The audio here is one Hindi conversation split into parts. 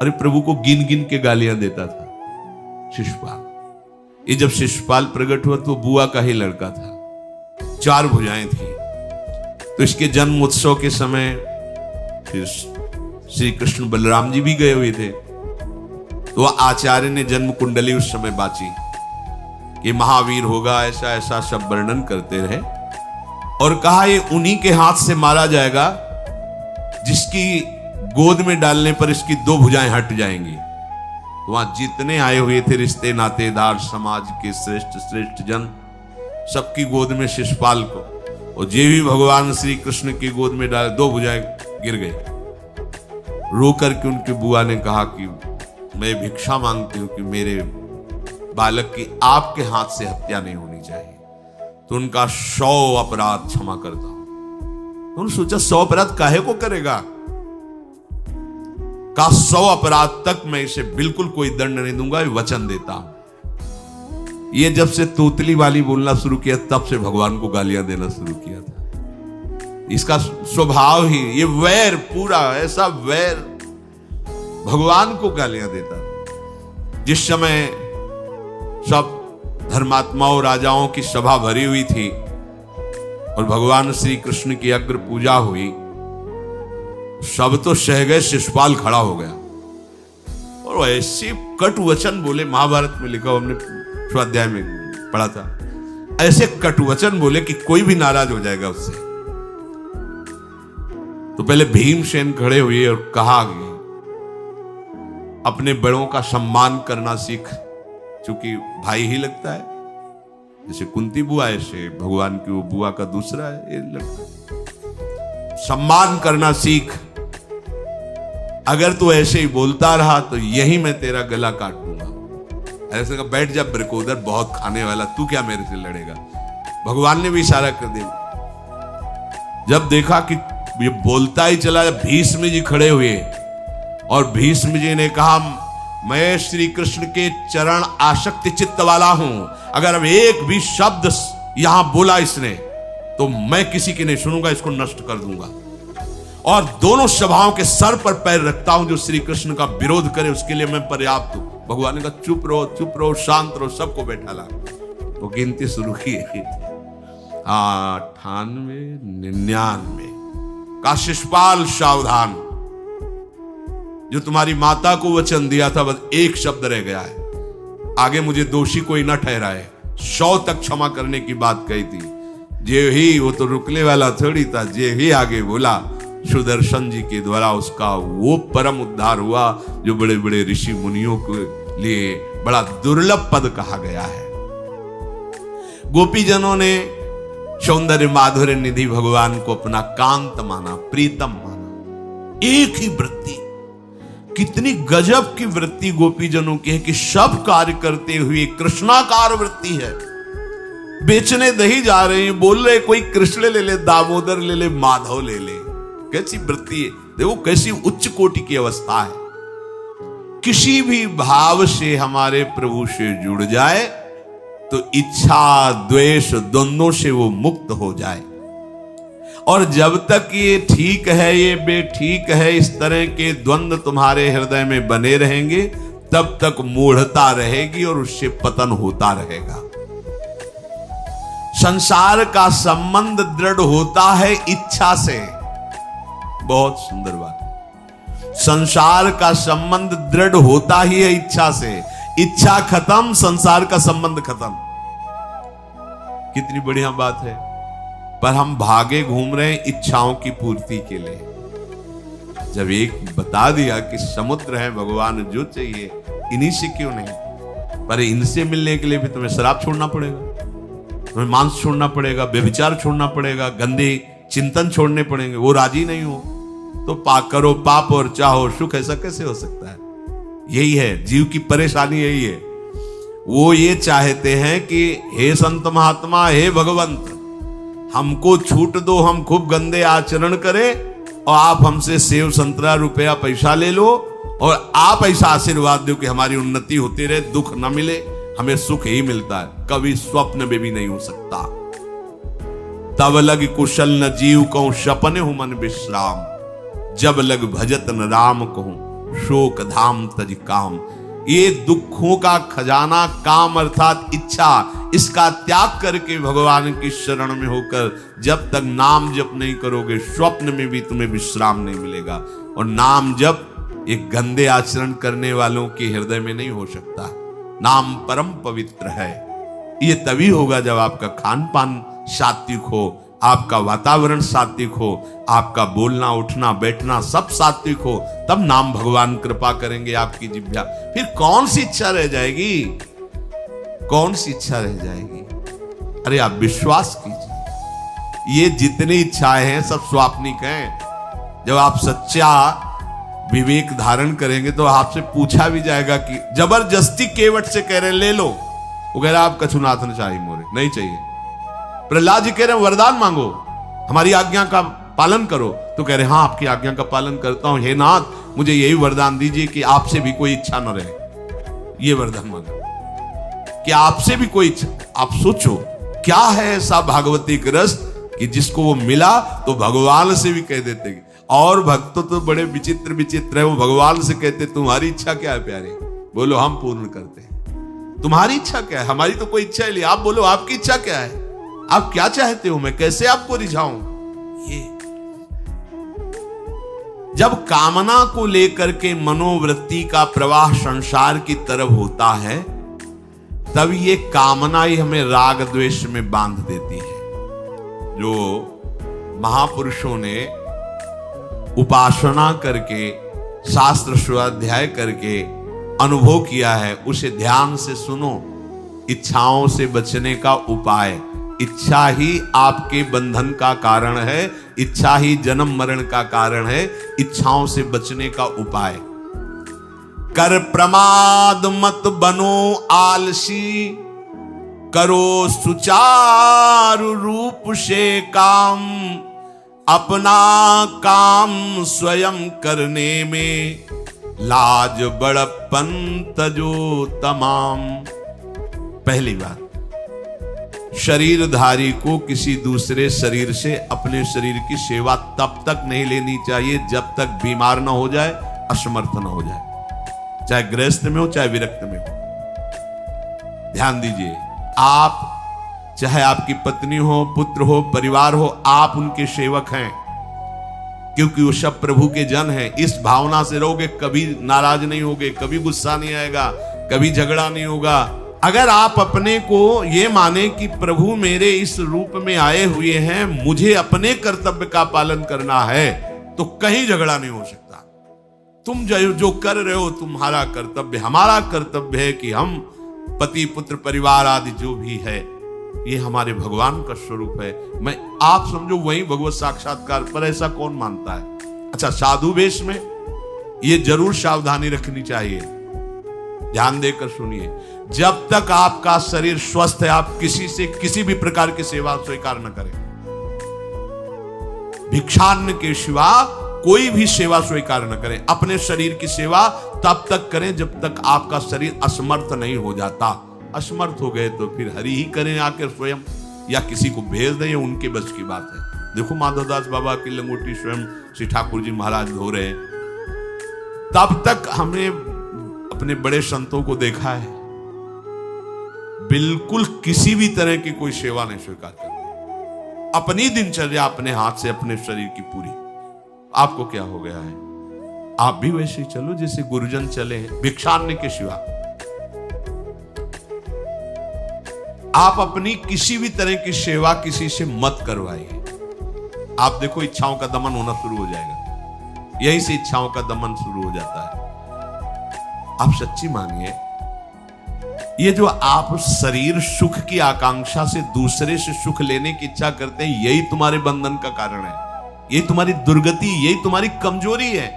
अरे प्रभु को गिन गिन के गालियां देता था शिशुपाल। ये जब शिशुपाल प्रकट हुआ तो बुआ का ही लड़का था, 4 भुजाएं थी। तो इसके जन्म उत्सव के समय श्री कृष्ण बलराम जी भी गए हुए थे। तो आचार्य ने जन्म कुंडली उस समय बाची कि महावीर होगा, ऐसा ऐसा सब वर्णन करते रहे और कहा ये उन्हीं के हाथ से मारा जाएगा जिसकी गोद में डालने पर इसकी 2 भुजाएं हट जाएंगी। तो वहां जितने आए हुए थे रिश्ते नातेदार, समाज के श्रेष्ठ श्रेष्ठ जन, सबकी गोद में शिशुपाल को, और जे भी भगवान श्री कृष्ण की गोद में डाले 2 भुजाएं गिर गई। रो करके उनकी बुआ ने कहा कि मैं भिक्षा मांगती हूं कि मेरे बालक की आपके हाथ से हत्या नहीं होनी चाहिए, तो उनका 100 अपराध क्षमा करता हूं। तो उन्होंने सोचा 100 अपराध काहे को करेगा, का 100 अपराध तक मैं इसे बिल्कुल कोई दंड नहीं दूंगा, वचन देता हूं। ये जब से तोतली वाली बोलना शुरू किया तब से भगवान को गालियां देना शुरू किया था। इसका स्वभाव ही ये वैर, पूरा ऐसा वैर, भगवान को गालियां देता। जिस समय सब धर्मात्माओं राजाओं की सभा भरी हुई थी और भगवान श्री कृष्ण की अग्र पूजा हुई, सब तो सह गए, शिशुपाल खड़ा हो गया और ऐसे कटु वचन बोले। महाभारत में लिखा, हमने स्वाध्याय में पढ़ा था, ऐसे कटु वचन बोले कि कोई भी नाराज हो जाएगा उससे। तो पहले भीमसेन खड़े हुए और कहा कि अपने बड़ों का सम्मान करना सीख, चूंकि भाई ही लगता है, जैसे कुंती बुआ ऐसे भगवान की वो बुआ का दूसरा है, ये लगता है। सम्मान करना सीख, अगर तू ऐसे ही बोलता रहा तो यही मैं तेरा गला काट दूंगा। ऐसे कहा बैठ जा ब्रकोदर, बहुत खाने वाला, तू क्या मेरे से लड़ेगा। भगवान ने भी इशारा कर दिया। जब देखा कि ये बोलता ही चला, भीष्म जी खड़े हुए और भीष्म जी ने कहा मैं श्री कृष्ण के चरण आसक्ति चित्त वाला हूं, अगर अब एक भी शब्द यहां बोला इसने तो मैं किसी की नहीं सुनूंगा, इसको नष्ट कर दूंगा। और दोनों सभाओं के सर पर पैर रखता हूं, जो श्री कृष्ण का विरोध करे उसके लिए मैं पर्याप्त हूं। भगवान ने कहा चुप रहो, शांत रहो, सबको बैठा ला। तो गिनती शुरू की, 98, 99 का शिशुपाल सावधान, जो तुम्हारी माता को वचन दिया था बस एक शब्द रह गया है, आगे मुझे दोषी कोई न ठहराए। 100 तक क्षमा करने की बात कही थी। जे ही, वो तो रुकने वाला थोड़ी था, जे ही आगे बोला सुदर्शन जी के द्वारा उसका वो परम उद्धार हुआ जो बड़े बड़े ऋषि मुनियों के लिए बड़ा दुर्लभ पद कहा गया है। गोपीजनों ने सौंदर्य माधुर्य निधि भगवान को अपना कांत माना, प्रीतम माना। एक ही वृत्ति, कितनी गजब की वृत्ति गोपीजनों की है कि सब कार्य करते हुए कृष्णाकार वृत्ति है। बेचने दही जा रहे हैं, बोल रहे कोई कृष्ण ले ले, दामोदर ले ले, माधव ले ले। कैसी वृत्ति है, देखो कैसी उच्च कोटि की अवस्था है। किसी भी भाव से हमारे प्रभु से जुड़ जाए तो इच्छा द्वेष दोनों से वो मुक्त हो जाए। और जब तक ये ठीक है ये बेठीक है, इस तरह के द्वंद्व तुम्हारे हृदय में बने रहेंगे, तब तक मूढ़ता रहेगी और उससे पतन होता रहेगा। संसार का संबंध दृढ़ होता है इच्छा से। बहुत सुंदर बात है। संसार का संबंध दृढ़ होता ही है इच्छा से। इच्छा खत्म, संसार का संबंध खत्म। कितनी बढ़िया बात है। पर हम भागे घूम रहे हैं इच्छाओं की पूर्ति के लिए। जब एक बता दिया कि समुद्र है भगवान, जो चाहिए इन्हीं से क्यों नहीं, पर इनसे मिलने के लिए भी तुम्हें शराब छोड़ना पड़ेगा, तुम्हें मांस छोड़ना पड़ेगा, व्यभिचार छोड़ना पड़ेगा, गंदे चिंतन छोड़ने पड़ेंगे। वो राजी नहीं हो तो करो पाप और चाहो सुख। ऐसा कैसे हो सकता है? यही है जीव की परेशानी, यही है। वो ये चाहते हैं कि हे संत महात्मा, हे भगवंत, हमको छूट दो, हम खूब गंदे आचरण करें और आप हमसे सेव संतरा रुपया पैसा ले लो और आप ऐसा आशीर्वाद दो कि हमारी उन्नति होती रहे, दुख न मिले, हमें सुख ही मिलता है। कभी स्वप्न में भी नहीं हो सकता। तब लग कुशल न जीव कहूं, सपने हूं मन विश्राम, जब लग भजत न राम कहूं, शोक धाम तज काम। ये दुखों का खजाना काम अर्थात इच्छा, इसका त्याग करके भगवान की शरण में होकर जब तक नाम जप नहीं करोगे, स्वप्न में भी तुम्हें विश्राम नहीं मिलेगा। और नाम जप एक गंदे आचरण करने वालों के हृदय में नहीं हो सकता। नाम परम पवित्र है। ये तभी होगा जब आपका खान पान सात्विक हो, आपका वातावरण सात्विक हो, आपका बोलना उठना बैठना सब सात्विक हो, तब नाम भगवान कृपा करेंगे आपकी जिह्वा। फिर कौन सी इच्छा रह जाएगी, कौन सी इच्छा रह जाएगी? अरे आप विश्वास कीजिए, ये जितनी इच्छाएं हैं सब स्वाप्निक हैं। जब आप सच्चा विवेक धारण करेंगे तो आपसे पूछा भी जाएगा कि जबरदस्ती केवट से कह रहे ले लो, वो कह रहे आप कछुनाथ न चाहिए मोरे, नहीं चाहिए। प्रहलाद जी कह रहे हैं वरदान मांगो, हमारी आज्ञा का पालन करो, तो कह रहे हाँ आपकी आज्ञा का पालन करता हूं, हे नाथ मुझे यही वरदान दीजिए कि आपसे भी कोई इच्छा न रहे। ये वरदान मांगो कि आपसे भी कोई इच्छा। आप सोचो क्या है ऐसा भागवतिक रस कि जिसको वो मिला तो भगवान से भी कह देते। और भक्त तो बड़े विचित्र विचित्र है, वो भगवान से कहते तुम्हारी इच्छा क्या है प्यारे, बोलो हम पूर्ण करते हैं। तुम्हारी इच्छा क्या है, हमारी तो कोई इच्छा ही नहीं, आप बोलो आपकी इच्छा क्या है, आप क्या चाहते हो, मैं कैसे आपको रिझाऊं। ये जब कामना को लेकर के मनोवृत्ति का प्रवाह संसार की तरफ होता है, तब ये कामना ही हमें राग द्वेष में बांध देती है। जो महापुरुषों ने उपासना करके शास्त्र स्वाध्याय करके अनुभव किया है, उसे ध्यान से सुनो। इच्छाओं से बचने का उपाय, इच्छा ही आपके बंधन का कारण है, इच्छा ही जन्म मरण का कारण है। इच्छाओं से बचने का उपाय, कर प्रमाद मत बनो आलसी, करो सुचारु रूप से काम, अपना काम स्वयं करने में लाज बड़प्पन तजो तमाम। पहली बात, शरीरधारी को किसी दूसरे शरीर से अपने शरीर की सेवा तब तक नहीं लेनी चाहिए जब तक बीमार ना हो जाए, असमर्थ ना हो जाए, चाहे गृहस्थ में हो चाहे विरक्त में हो। ध्यान दीजिए, आप चाहे आपकी पत्नी हो, पुत्र हो, परिवार हो, आप उनके सेवक हैं, क्योंकि वो सब प्रभु के जन हैं। इस भावना से रहोगे, कभी नाराज नहीं होगे, कभी गुस्सा नहीं आएगा, कभी झगड़ा नहीं होगा। अगर आप अपने को ये माने कि प्रभु मेरे इस रूप में आए हुए हैं, मुझे अपने कर्तव्य का पालन करना है, तो कहीं झगड़ा नहीं हो सकता। तुम जो कर रहे हो तुम्हारा कर्तव्य, हमारा कर्तव्य है कि हम पति पुत्र परिवार आदि जो भी है, ये हमारे भगवान का स्वरूप है। मैं आप समझो वही भगवत साक्षात्कार, पर ऐसा कौन मानता है। अच्छा, साधु वेश में ये जरूर सावधानी रखनी चाहिए, ध्यान देकर सुनिए। जब तक आपका शरीर स्वस्थ है, आप किसी से किसी भी प्रकार की सेवा स्वीकार न करें। भिक्षान्न के सिवा कोई भी सेवा स्वीकार न करें। अपने शरीर की सेवा तब तक करें जब तक आपका शरीर असमर्थ नहीं हो जाता। असमर्थ हो गए तो फिर हरि ही करें आकर स्वयं, या किसी को भेज दें, उनके बस की बात है। देखो माधवदास बाबा की लंगोटी स्वयं श्री ठाकुर जी महाराज धो रहे हैं। तब तक हमने अपने बड़े संतों को देखा है, बिल्कुल किसी भी तरह की कोई सेवा नहीं स्वीकार करते। अपनी दिनचर्या अपने हाथ से अपने शरीर की पूरी। आपको क्या हो गया है, आप भी वैसे ही चलो जैसे गुरुजन चले हैं, भिक्षान्न के सिवा। आप अपनी किसी भी तरह की सेवा किसी से मत करवाइए। आप देखो इच्छाओं का दमन होना शुरू हो जाएगा, यहीं से इच्छाओं का दमन शुरू हो जाता है। आप सच्ची मानिए, ये जो आप शरीर सुख की आकांक्षा से दूसरे से सुख लेने की इच्छा करते हैं, यही तुम्हारे बंधन का कारण है, यही तुम्हारी दुर्गति, यही तुम्हारी कमजोरी है।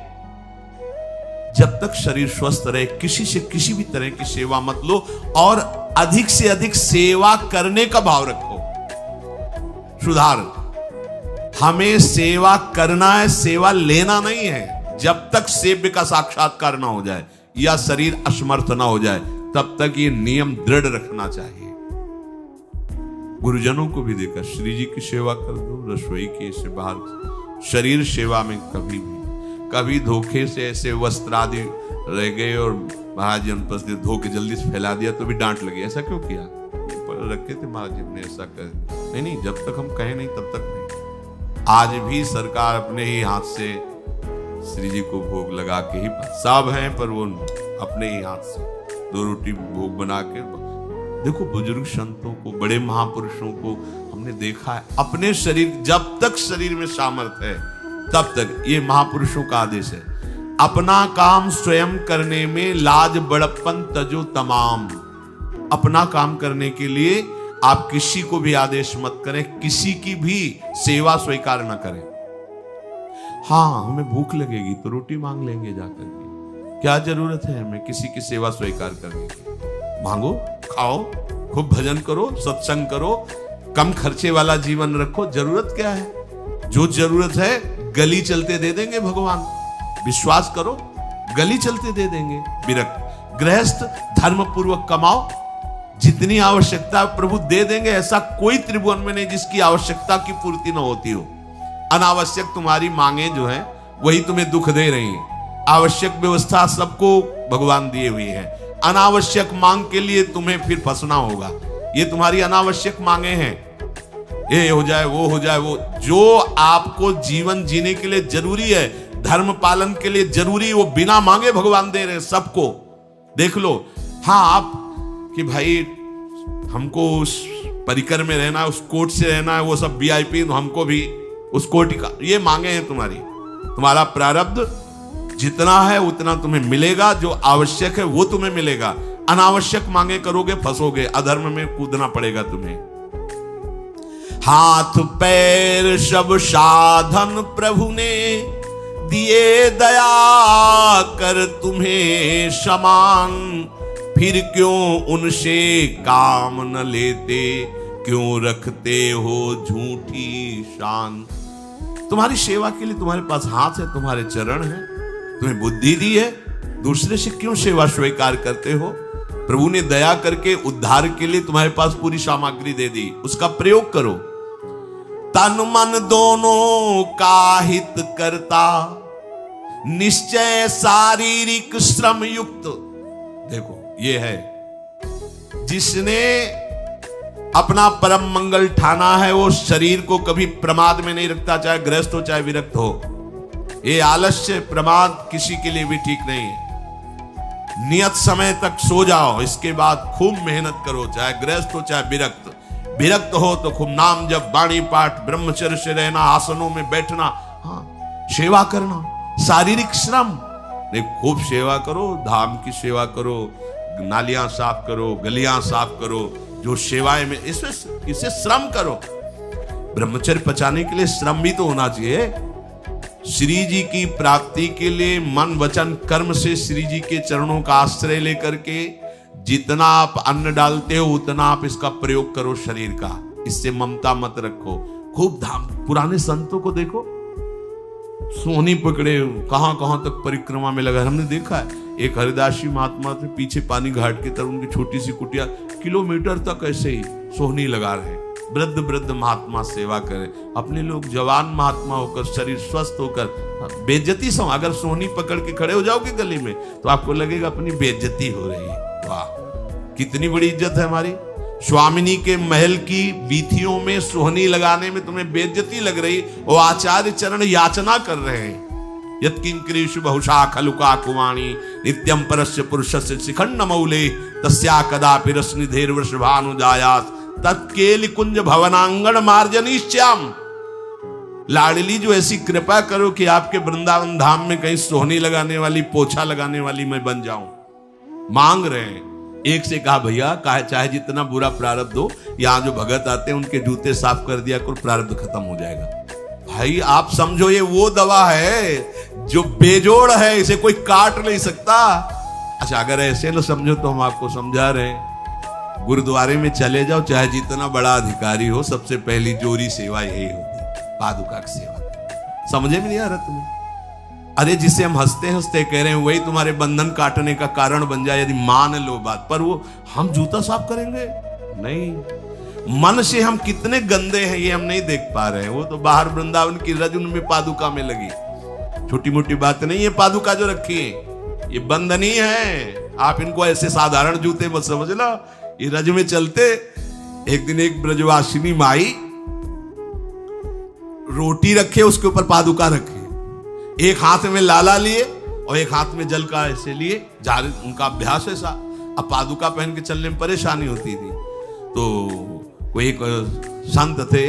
जब तक शरीर स्वस्थ रहे, किसी से किसी भी तरह की सेवा मत लो, और अधिक से अधिक सेवा करने का भाव रखो। सुधार, हमें सेवा करना है, सेवा लेना नहीं है। जब तक सेव्य का साक्षात्कार ना हो जाए या शरीर असमर्थ ना हो जाए, तब तक ये नियम दृढ़ रखना चाहिए। गुरुजनों को भी देखा, श्री जी की सेवा कर दो, रसोई की से बाहर, शरीर सेवा में कभी भी। कभी धोखे से ऐसे वस्त्र आदि रह गए और महाराज जी अनुपस्थित धो के जल्दी से फैला दिया तो भी डांट लगी, ऐसा क्यों किया? रखे थे महाराज जी ने, ऐसा कर नहीं, जब तक हम कहें नहीं तब तक नहीं। आज भी सरकार अपने ही हाथ से श्री जी को भोग लगा के ही, सब हैं पर वो अपने ही हाथ से 2 रोटी भोग बना के। देखो बुजुर्ग संतों को, बड़े महापुरुषों को हमने देखा है, अपने शरीर, जब तक शरीर में सामर्थ्य है तब तक, ये महापुरुषों का आदेश है, अपना काम स्वयं करने में लाज बड़प्पन तजो तमाम। अपना काम करने के लिए आप किसी को भी आदेश मत करें, किसी की भी सेवा स्वीकार न करें। हाँ, हमें भूख लगेगी तो रोटी मांग लेंगे जाकर के, क्या जरूरत है हमें किसी की सेवा स्वीकार करने की? मांगो, खाओ, खूब भजन करो, सत्संग करो, कम खर्चे वाला जीवन रखो। जरूरत क्या है? जो जरूरत है गली चलते दे देंगे भगवान, विश्वास करो, गली चलते दे देंगे। विरक्त गृहस्थ धर्म पूर्वक कमाओ, जितनी आवश्यकता प्रभु दे देंगे। ऐसा कोई त्रिभुवन में नहीं जिसकी आवश्यकता की पूर्ति न होती हो। अनावश्यक तुम्हारी मांगे जो है वही तुम्हें दुख दे रही है। आवश्यक व्यवस्था सबको भगवान दिए हुई है, अनावश्यक मांग के लिए तुम्हें फिर फंसना होगा। ये तुम्हारी अनावश्यक मांगे हैं, ये हो जाए, वो हो जाए, वो जो आपको जीवन जीने के लिए जरूरी है, धर्म पालन के लिए जरूरी, वो बिना मांगे भगवान दे रहे हैं सबको। देख लो। हाँ, आप कि भाई हमको उस परिकर में रहना है, उस कोर्ट से रहना है, वो सब वीआईपी, तो हमको भी उस कोर्ट का, ये मांगे हैं तुम्हारी। तुम्हारा प्रारब्ध जितना है उतना तुम्हें मिलेगा, जो आवश्यक है वो तुम्हें मिलेगा। अनावश्यक मांगे करोगे फंसोगे, अधर्म में कूदना पड़ेगा तुम्हें। हाथ पैर सब साधन प्रभु ने दिए, दया कर तुम्हें समान, फिर क्यों उनसे काम न लेते, क्यों रखते हो झूठी शान। तुम्हारी सेवा के लिए तुम्हारे पास हाथ है, तुम्हारे चरण है, तुम्हें बुद्धि दी है, दूसरे से क्यों सेवा स्वीकार करते हो? प्रभु ने दया करके उद्धार के लिए तुम्हारे पास पूरी सामग्री दे दी, उसका प्रयोग करो। तन मन दोनों का हित करता, निश्चय शारीरिक श्रम युक्त। देखो ये है, जिसने अपना परम मंगल ठाना है वो शरीर को कभी प्रमाद में नहीं रखता, चाहे गृहस्थ हो चाहे विरक्त हो। ये आलस्य प्रमाद किसी के लिए भी ठीक नहीं है। नियत समय तक सो जाओ, इसके बाद खूब मेहनत करो, चाहे गृहस्थ हो चाहे विरक्त। विरक्त हो तो खूब नाम जप, वाणी पाठ, ब्रह्मचर्य से रहना, आसनों में बैठना, हाँ, सेवा करना, शारीरिक श्रम नहीं, खूब सेवा करो, धाम की सेवा करो, नालियां साफ करो, गलियां साफ करो, जो सेवाएं में इसे श्रम करो। ब्रह्मचर्य पचाने के लिए श्रम भी तो होना चाहिए। श्री जी की प्राप्ति के लिए मन वचन कर्म से श्री जी के चरणों का आश्रय लेकर के जितना आप अन्न डालते हो उतना आप इसका प्रयोग करो शरीर का। इससे ममता मत रखो, खूब धाम। पुराने संतों को देखो, सोहनी पकड़े कहां कहां तक परिक्रमा में लगा। हमने देखा है एक हरिदासी महात्मा थे, पीछे पानी घाट की तरफ उनकी छोटी सी कुटिया, किलोमीटर तक ऐसे ही सोहनी लगा रहे। वृद्ध वृद्ध महात्मा सेवा करें, अपने लोग जवान महात्मा होकर, शरीर स्वस्थ होकर बेइज्जती से, अगर सोहनी पकड़ के खड़े हो जाओगे गली में तो आपको लगेगा अपनी बेइज्जती हो रही है। वाह, कितनी बड़ी इज्जत है हमारी। स्वामिनी के महल की वीथियों में सोहनी लगाने में तुम्हें बेइज्जती लग रही, वो आचार्य चरण याचना कर रहे हैं। यत्किंकरीषु बहुशा खलुका कुवाणी, नित्यं परस्य पुरुषस्य शिखंड मौले, तस्या कदापि रसनिधेर वृषभानुजायात्, तत्केलि कुंज भवनांगण मार्जनीश्याम। लाडली जो ऐसी कृपा करो कि आपके वृंदावन धाम में कहीं सोहनी लगाने वाली, पोछा लगाने वाली मैं बन जाऊं। मांग रहे हैं। एक से कहा भैया चाहे जितना बुरा प्रारब्ध हो, यहाँ जो भगत आते हैं उनके जूते साफ कर दिया करो, प्रारब्ध खत्म हो जाएगा। भाई आप समझो ये वो दवा है जो बेजोड़ है, इसे कोई काट नहीं सकता। अच्छा अगर ऐसे न समझो तो हम आपको समझा रहे हैं। गुरुद्वारे में चले जाओ, चाहे जितना बड़ा अधिकारी हो, सबसे पहली जोरी सेवा यही होती है, पादुका की सेवा। समझे में नहीं आ रहा तुम्हें? अरे जिसे हम हंसते हंसते कह रहे हैं वही तुम्हारे बंधन काटने का कारण बन जाए, यदि मान लो बात। पर वो हम जूता साफ करेंगे नहीं। मन से हम कितने गंदे हैं ये हम नहीं देख पा रहे हैं। वो तो बाहर वृंदावन की रज उनमें पादुका में लगी। छोटी मोटी बात नहीं है। पादुका जो रखी है ये बंधनी है, आप इनको ऐसे साधारण जूते मत समझना, ये रज में चलते। एक दिन एक ब्रजवासिनी माई रोटी रखे, उसके ऊपर पादुका रखे, एक हाथ में लाला लिए और एक हाथ में जल का ऐसे लिए, उनका अभ्यास ऐसा। अब पादुका पहन के चलने में परेशानी होती थी, तो कोई एक संत थे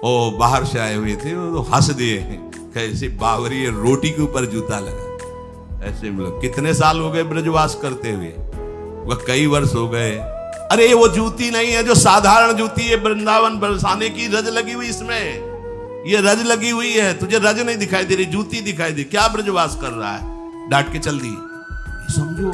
और बाहर से आए हुए थे, तो हंस दिए कैसे बावरी रोटी के ऊपर जूता लगा। ऐसे मतलब कितने साल हो गए ब्रजवास करते हुए, वह कई वर्ष हो गए। अरे वो जूती नहीं है जो साधारण जूती है, वृंदावन बरसाने की रज लगी हुई, इसमें ये रज लगी हुई है, तुझे रज नहीं दिखाई दे रही, जूती दिखाई दे। क्या ब्रजवास कर रहा है, डांट के चल दी। समझो,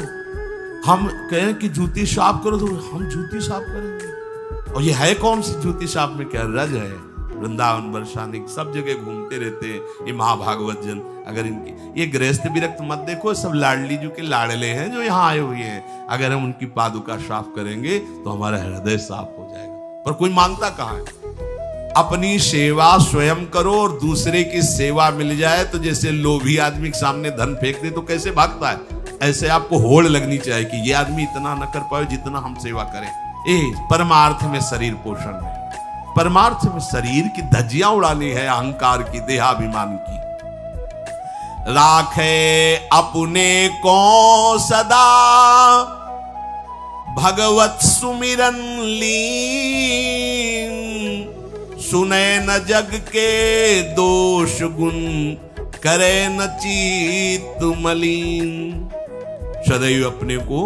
हम कहें कि जूती साफ करो तो हम जूती साफ करेंगे, और ये है कौन सी जूती साफ में, क्या रज है। वृंदावन बरसाने सब जगह घूमते रहते हैं ये महाभागवत जन। अगर इनकी ये गृहस्थ विरक्त मत देखो, सब लाडली जी के लाडले हैं जो यहाँ आए हुए हैं। अगर हम उनकी पादुका साफ करेंगे तो हमारा हृदय साफ हो जाएगा। पर कोई मानता कहाँ है। अपनी सेवा स्वयं करो और दूसरे की सेवा मिल जाए तो जैसे लोभी आदमी के सामने धन फेंक दे तो कैसे भागता है, ऐसे आपको होड़ लगनी चाहिए कि ये आदमी इतना न कर पाए जितना हम सेवा करें। परमार्थ में शरीर पोषण है, परमार्थ में शरीर की धज्जियां उड़ानी है, अहंकार की, देहाभिमान की। राखे अपने को सदा भगवत सुमिरन लीन, सुने न जग के दोष गुण, करे न चित्त मलिन। सदैव अपने को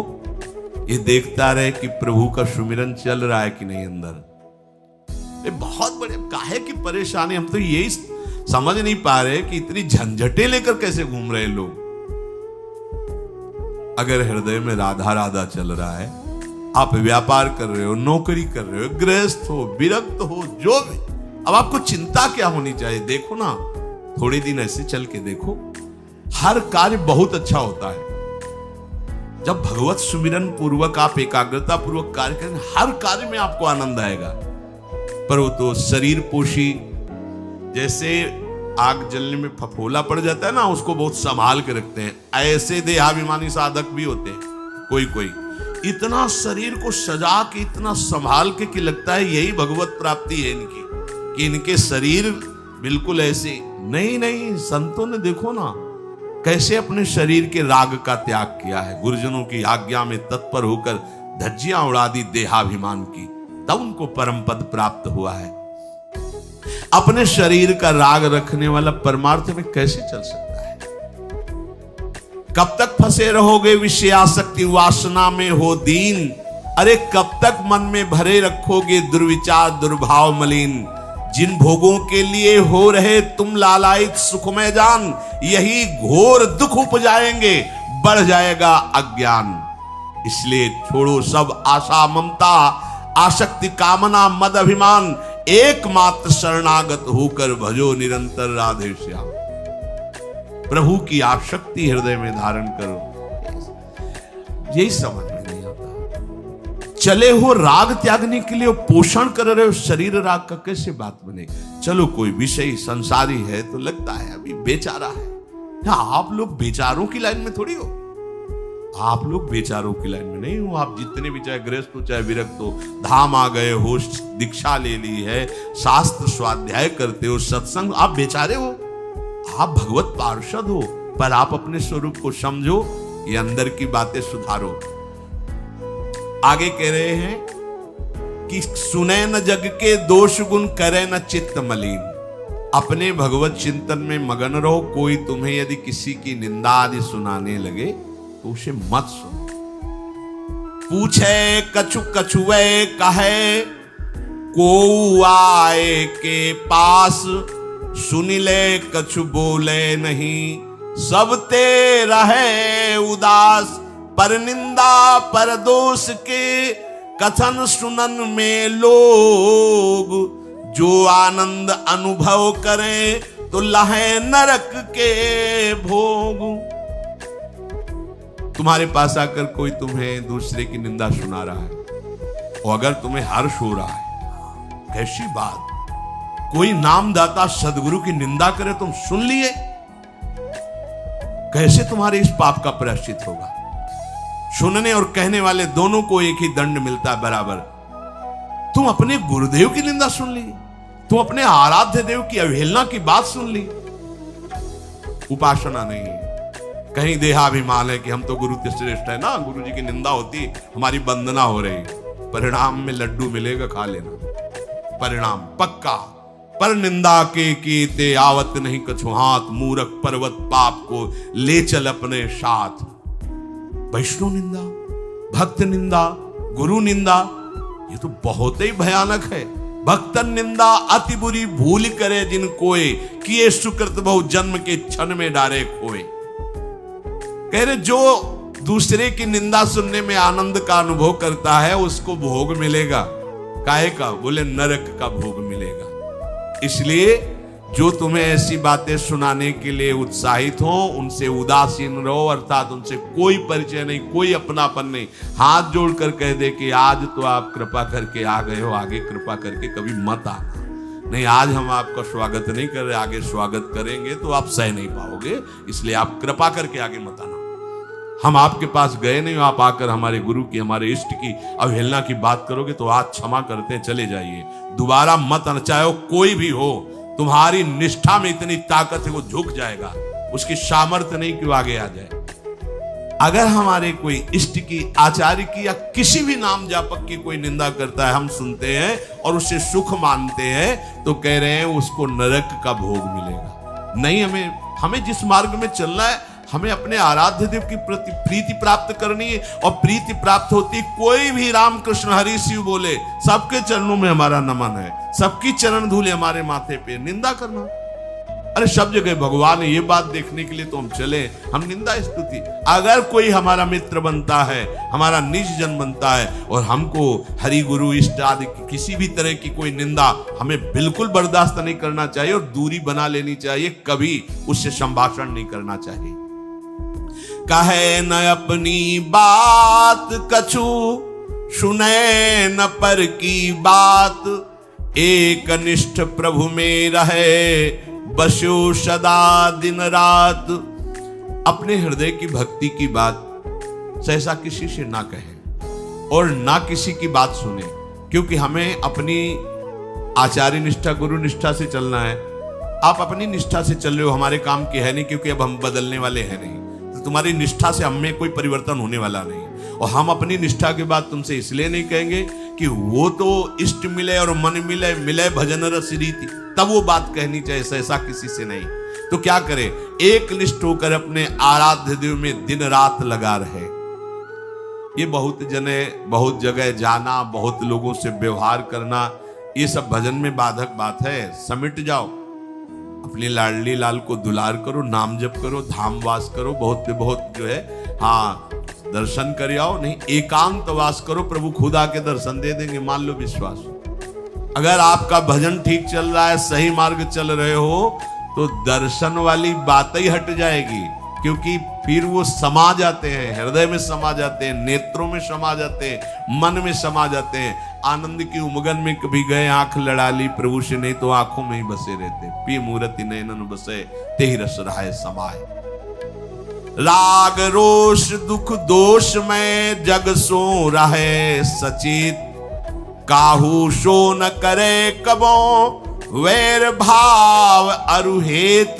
ये देखता रहे कि प्रभु का सुमिरन चल रहा है कि नहीं अंदर। ये बहुत बड़े काहे की परेशानी, हम तो यही समझ नहीं पा रहे कि इतनी झंझटें लेकर कैसे घूम रहे लोग। अगर हृदय में राधा राधा चल रहा है, आप व्यापार कर रहे हो, नौकरी कर रहे हो, गृहस्थ हो, विरक्त हो, जो भी, अब आपको चिंता क्या होनी चाहिए। देखो ना, थोड़े दिन ऐसे चल के देखो, हर कार्य बहुत अच्छा होता है जब भगवत सुमिरन पूर्वक आप एकाग्रता पूर्वक कार्य करें, हर कार्य में आपको आनंद आएगा। पर वो तो शरीर पोषी, जैसे आग जलने में फफोला पड़ जाता है ना, उसको बहुत संभाल के रखते हैं, ऐसे देहाभिमानी साधक भी होते हैं। कोई कोई इतना शरीर को सजा के, इतना संभाल के कि लगता है यही भगवत प्राप्ति है इनकी, कि इनके शरीर बिल्कुल ऐसे नहीं। संतों ने देखो ना कैसे अपने शरीर के राग का त्याग किया है, गुरुजनों की आज्ञा में तत्पर होकर धज्जियां उड़ा दी देहाभिमान की, तब उनको परम पद प्राप्त हुआ है। अपने शरीर का राग रखने वाला परमार्थ में कैसे चल सकता है। कब तक फंसे रहोगे विषयासक्ति वासना में हो दीन, अरे कब तक मन में भरे रखोगे दुर्विचार दुर्भाव मलिन। जिन भोगों के लिए हो रहे तुम लालायित सुखमय जान, यही घोर दुख उपजाएंगे, बढ़ जाएगा अज्ञान। इसलिए छोड़ो सब आशा ममता आसक्ति कामना मद अभिमान, एकमात्र शरणागत होकर भजो निरंतर राधे श्याम। प्रभु की आसक्ति हृदय में धारण करो, यही समझ में नहीं आता। चले हो राग त्यागने के लिए, पोषण कर रहे हो शरीर राग का, कैसे बात बनेगी। चलो कोई विषय संसारी है तो लगता है अभी बेचारा है। आप लोग बेचारों की लाइन में थोड़ी हो, आप लोग बेचारों की लाइन में नहीं हो। आप जितने भी, चाहे गृहस्थ हो चाहे विरक्त हो, धाम आ गए हो, दीक्षा ले ली है, शास्त्र स्वाध्याय करते हो, सत्संग, आप बेचारे हो, आप भगवत पार्षद हो। पर आप अपने स्वरूप को समझो, ये अंदर की बातें सुधारो। आगे कह रहे हैं कि सुने न जग के दोष गुण, करे न चित्त मलिन। अपने भगवत चिंतन में मगन रहो। कोई तुम्हें यदि किसी की निंदा आदि सुनाने लगे तो उसे मत सुनो। पूछे कछु कछुए कहे, को आए के पास, सुन ले कछु बोले नहीं, सब ते रहे उदास। पर निंदा पर दोष के कथन सुनन में लोग, जो आनंद अनुभव करें तो लहे नरक के भोग। तुम्हारे पास आकर कोई तुम्हें दूसरे की निंदा सुना रहा है और अगर तुम्हें हर्ष हो रहा है, कैसी बात। कोई नामदाता सदगुरु की निंदा करे, तुम सुन लिए, कैसे तुम्हारे इस पाप का प्रायश्चित होगा? सुनने और कहने वाले दोनों को एक ही दंड मिलता है बराबर। तुम अपने गुरुदेव की निंदा सुन ली, तुम अपने आराध्य देव की अवहेलना की बात सुन ली। उपासना नहीं, कहीं देहाभिमान है कि हम तो गुरु के श्रेष्ठ है ना, गुरु जी की निंदा होती हमारी वंदना हो रही, परिणाम में लड्डू मिलेगा, खा लेना, परिणाम पक्का। पर निंदा के कीते आवत नहीं कछु हाथ, मूर्ख पर्वत पाप को ले चल अपने साथ। वैष्णव निंदा, भक्त निंदा, गुरु निंदा, ये तो बहुत ही भयानक है। भक्तन निंदा अति बुरी भूल करे जिन कोय, किए सुकृत बहु जन्म के क्षण में डारे खोए। कह रहे जो दूसरे की निंदा सुनने में आनंद का अनुभव करता है उसको भोग मिलेगा। काहे का? बोले नरक का भोग मिलेगा। इसलिए जो तुम्हें ऐसी बातें सुनाने के लिए उत्साहित हो उनसे उदासीन रहो, अर्थात उनसे कोई परिचय नहीं, कोई अपनापन नहीं। हाथ जोड़कर कह दे कि आज तो आप कृपा करके आ गए हो, आगे कृपा करके कभी मत आना। नहीं, आज हम आपका स्वागत नहीं कर रहे, आगे स्वागत करेंगे तो आप सह नहीं पाओगे, इसलिए आप कृपा करके आगे मत आना। हम आपके पास गए नहीं, आप आकर हमारे गुरु की, हमारे इष्ट की अवहेलना की बात करोगे तो आज क्षमा करते हैं, चले जाइए, दोबारा मत आना। चाहे कोई भी हो, तुम्हारी निष्ठा में इतनी ताकत है वो झुक जाएगा, उसकी सामर्थ्य नहीं कि वो आगे आ जाए। अगर हमारे कोई इष्ट की, आचार्य की या किसी भी नाम जापक की कोई निंदा करता है, हम सुनते हैं और उसे सुख मानते हैं, तो कह रहे हैं उसको नरक का भोग मिलेगा। नहीं, हमें जिस मार्ग में चलना है, हमें अपने आराध्य देव की प्रति प्रीति प्राप्त करनी है, और प्रीति प्राप्त होती कोई भी राम कृष्ण हरि शिव बोले, सबके चरणों में हमारा नमन है, सबकी चरण धूले हमारे माथे पे। निंदा करना, अरे सब जगह भगवान है, ये बात देखने के लिए तो हम चले, हम निंदा स्तुति। अगर कोई हमारा मित्र बनता है, हमारा निज जन बनता है, और हमको हरि गुरु इष्ट आदि किसी भी तरह की कोई निंदा, हमें बिल्कुल बर्दाश्त नहीं करना चाहिए और दूरी बना लेनी चाहिए, कभी उससे संभाषण नहीं करना चाहिए। कहे न अपनी बात कछु, सुने न पर की बात, एक निष्ठ प्रभु में रहे, बसो सदा दिन रात। अपने हृदय की भक्ति की बात सहसा किसी से ना कहे और ना किसी की बात सुने, क्योंकि हमें अपनी आचार्य निष्ठा, गुरु निष्ठा से चलना है। आप अपनी निष्ठा से चल रहे हो, हमारे काम की है नहीं, क्योंकि अब हम बदलने वाले हैं नहीं, तो तुम्हारी निष्ठा से हमें कोई परिवर्तन होने वाला नहीं। और हम अपनी निष्ठा के बाद तुमसे इसलिए नहीं कहेंगे कि वो तो इष्ट मिले और मन मिले, मिले भजन रस रीति, तब वो बात कहनी चाहिए, ऐसा किसी से नहीं। तो क्या करे, एक निष्ठ होकर अपने आराध्य देव में दिन रात लगा रहे। ये बहुत जने, बहुत जगह जाना, बहुत लोगों से व्यवहार करना, ये सब भजन में बाधक बात है। समिट जाओ, अपनी लाडली लाल को दुलार करो, नाम जप करो, धाम वास करो, बहुत जो है, हाँ दर्शन कर आओ। नहीं, एकांत वास करो, प्रभु खुद आके दर्शन दे देंगे, मान लो विश्वास। अगर आपका भजन ठीक चल रहा है, सही मार्ग चल रहे हो, तो दर्शन वाली बात ही हट जाएगी, क्योंकि फिर वो समा जाते हैं, हृदय में समा जाते हैं, नेत्रों में समा जाते हैं, मन में समा जाते हैं। आनंद की उमगन में कभी गए, आंख लड़ा ली प्रभु से, नहीं तो आंखों में ही बसे रहते। पी मूर्ति नैनन बसे, तेहि रस रहाए समाए। राग रोष दुख दोष में जग सो रहे सचेत, काहू सो न करे कबो, वैर भाव अरुहेत।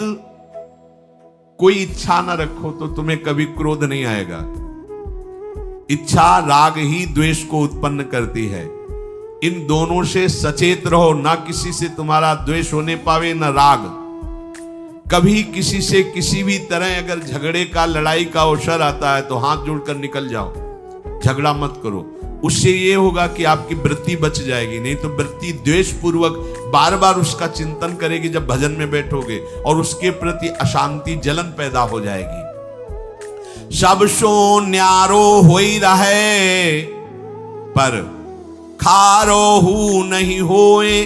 कोई इच्छा न रखो तो तुम्हें कभी क्रोध नहीं आएगा। इच्छा राग ही द्वेष को उत्पन्न करती है। इन दोनों से सचेत रहो, ना किसी से तुम्हारा द्वेष होने पावे न राग। कभी किसी से किसी भी तरह अगर झगड़े का, लड़ाई का अवसर आता है तो हाथ जोड़कर निकल जाओ, झगड़ा मत करो। उससे ये होगा कि आपकी वृत्ति बच जाएगी, नहीं तो वृत्ति द्वेष पूर्वक बार बार उसका चिंतन करेगी जब भजन में बैठोगे, और उसके प्रति अशांति, जलन पैदा हो जाएगी। सब सो न्यारो होई रहे, पर खारो हु नहीं होए,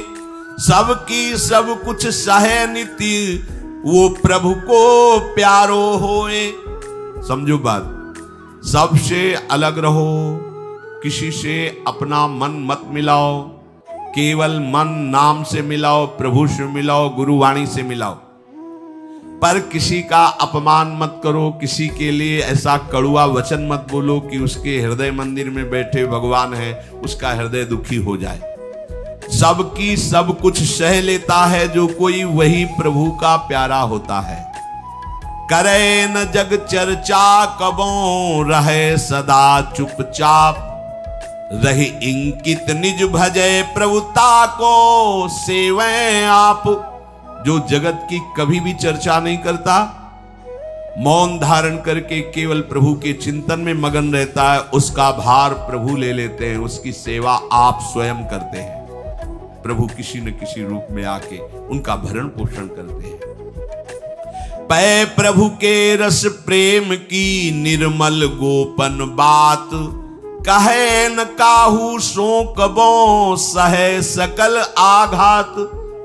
सबकी सब कुछ सहे नीति, वो प्रभु को प्यारो होए। समझो बात, सबसे अलग रहो, किसी से अपना मन मत मिलाओ, केवल मन नाम से मिलाओ, प्रभु से मिलाओ, गुरुवाणी से मिलाओ। पर किसी का अपमान मत करो, किसी के लिए ऐसा कड़ुआ वचन मत बोलो कि उसके हृदय मंदिर में बैठे भगवान है उसका हृदय दुखी हो जाए। सबकी सब कुछ सह लेता है जो कोई, वही प्रभु का प्यारा होता है। करे न जग चर्चा कबों, रहे सदा चुपचाप, रही इंकित निज भजय प्रभुता को सेवें आप। जो जगत की कभी भी चर्चा नहीं करता, मौन धारण करके केवल प्रभु के चिंतन में मगन रहता है, उसका भार प्रभु ले लेते हैं, उसकी सेवा आप स्वयं करते हैं। प्रभु किसी न किसी रूप में आके उनका भरण पोषण करते हैं। पै प्रभु के रस प्रेम की निर्मल गोपन बात, कहे न काहू सो कबो सहे सकल आघात।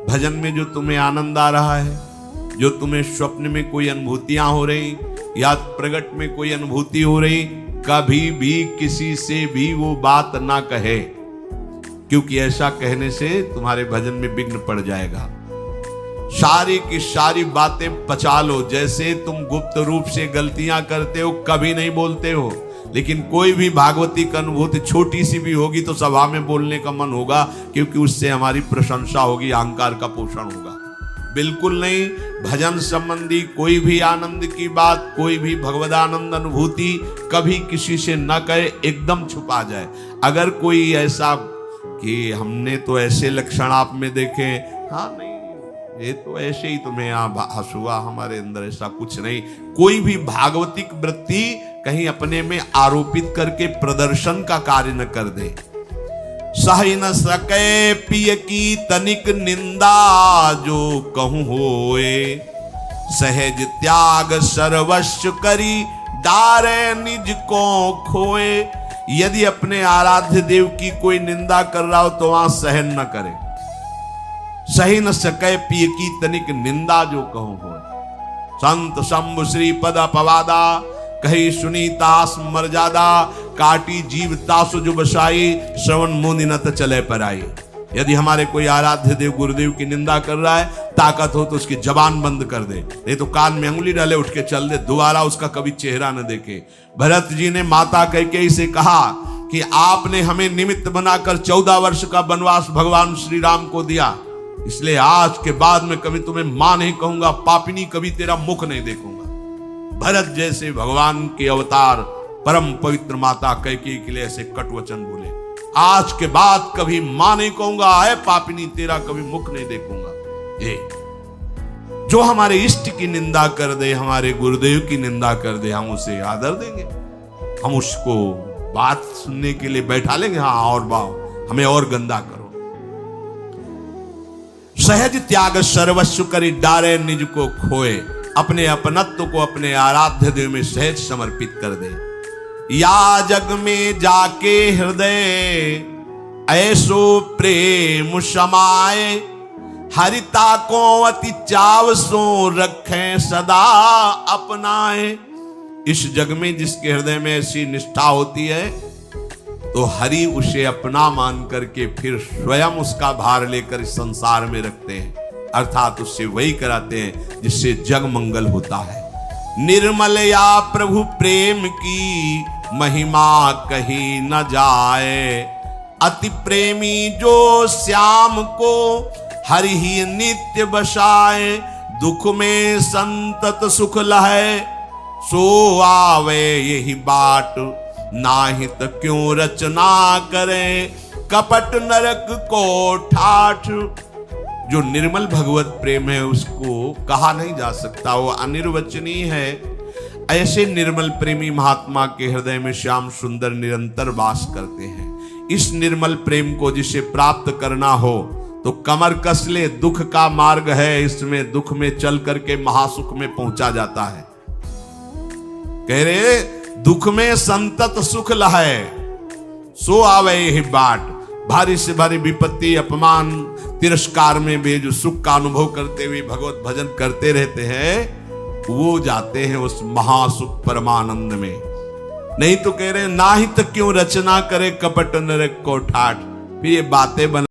भजन में जो तुम्हें आनंद आ रहा है, जो तुम्हें स्वप्न में कोई अनुभूतियां हो रही या प्रगट में कोई अनुभूति हो रही, कभी भी किसी से भी वो बात ना कहे, क्योंकि ऐसा कहने से तुम्हारे भजन में विघ्न पड़ जाएगा। सारी की सारी बातें पचा लो। जैसे तुम गुप्त रूप से गलतियां करते हो, कभी नहीं बोलते हो, लेकिन कोई भी भागवती की अनुभूति छोटी सी भी होगी तो सभा में बोलने का मन होगा, क्योंकि उससे हमारी प्रशंसा होगी, अहंकार का पोषण होगा। बिल्कुल नहीं। भजन संबंधी कोई भी आनंद की बात, कोई भी भगवदानंद अनुभूति कभी किसी से न कहे, एकदम छुपा जाए। अगर कोई ऐसा कि हमने तो ऐसे लक्षण आप में देखे, हाँ नहीं ये तो ऐसे ही तुम्हें आभास हुआ, हमारे अंदर ऐसा कुछ नहीं। कोई भी भागवतिक वृत्ति कहीं अपने में आरोपित करके प्रदर्शन का कार्य न कर दे। सह न सके पिय की तनिक निंदा, जो कहूं होए सहज त्याग सर्वस्व करी, डारे निज को खोए। यदि अपने आराध्य देव की कोई निंदा कर रहा हो तो वहां सहन न करे। सही न सके पिय की तनिक निंदा, जो कहूं हो। संत शंभु श्री पद अपवादा, कही सुनीतास मर्यादा, काटी जीव तासु जो बसाई, श्रवण मुनि नत चले पर आई। यदि हमारे कोई आराध्य देव गुरुदेव की निंदा कर रहा है, ताकत हो तो उसकी जबान बंद कर दे, नहीं तो कान में अंगुली डाले उठ के चल दे, दोबारा उसका कभी चेहरा न देखे। भरत जी ने माता कैकेयी से कहा कि आपने हमें निमित्त बनाकर 14 वर्ष का वनवास भगवान श्री राम को दिया, इसलिए आज के बाद में कभी तुम्हें मां नहीं कहूंगा, पापिनी कभी तेरा मुख नहीं देखूंगा। भरत जैसे भगवान के अवतार परम पवित्र माता कैकेयी के लिए ऐसे कट वचन बोले, आज के बाद कभी मां नहीं कहूंगा, है पापिनी तेरा कभी मुख नहीं देखूंगा। ये जो हमारे इष्ट की निंदा कर दे, हमारे गुरुदेव की निंदा कर दे, हम उसे आदर देंगे, हम उसको बात सुनने के लिए बैठा लेंगे। हाँ और बाओ, हमें और गंदा करो। सहज त्याग सर्वस्व करी, डारे निज को खोए। अपने अपनत्व को अपने आराध्य देव में सहज समर्पित कर दे। या जग में जाके हृदय ऐसो प्रेम समाए, हरिता को अति चाव सो रखें सदा अपनाए। इस जग में जिसके हृदय में ऐसी निष्ठा होती है, तो हरि उसे अपना मान करके फिर स्वयं उसका भार लेकर इस संसार में रखते हैं, अर्थात उससे वही कराते हैं जिससे जग मंगल होता है। निर्मल या प्रभु प्रेम की महिमा कही न जाए, अति प्रेमी जो श्याम को हरि ही नित्य बसाए। दुख में संतत सुख लहे, सो आवे यही बाट, नाहित क्यों रचना करे, कपट नरक को ठाठ। जो निर्मल भगवत प्रेम है उसको कहा नहीं जा सकता, वो अनिर्वचनीय है। ऐसे निर्मल प्रेमी महात्मा के हृदय में श्याम सुंदर निरंतर वास करते हैं। इस निर्मल प्रेम को जिसे प्राप्त करना हो तो कमर कस ले, दुख का मार्ग है, इसमें दुख में चल करके महासुख में पहुंचा जाता है। कह रहे दुख में संतत सुख लहे, सो आवे यही बाट। भारी से भारी विपत्ति, अपमान, तिरस्कार में भी जो सुख का अनुभव करते हुए भगवत भजन करते रहते हैं, वो जाते हैं उस महासुख परमानंद में। नहीं तो कह रहे नाहित क्यों रचना करे, कपट नरक को ठाठ। फिर ये बातें बना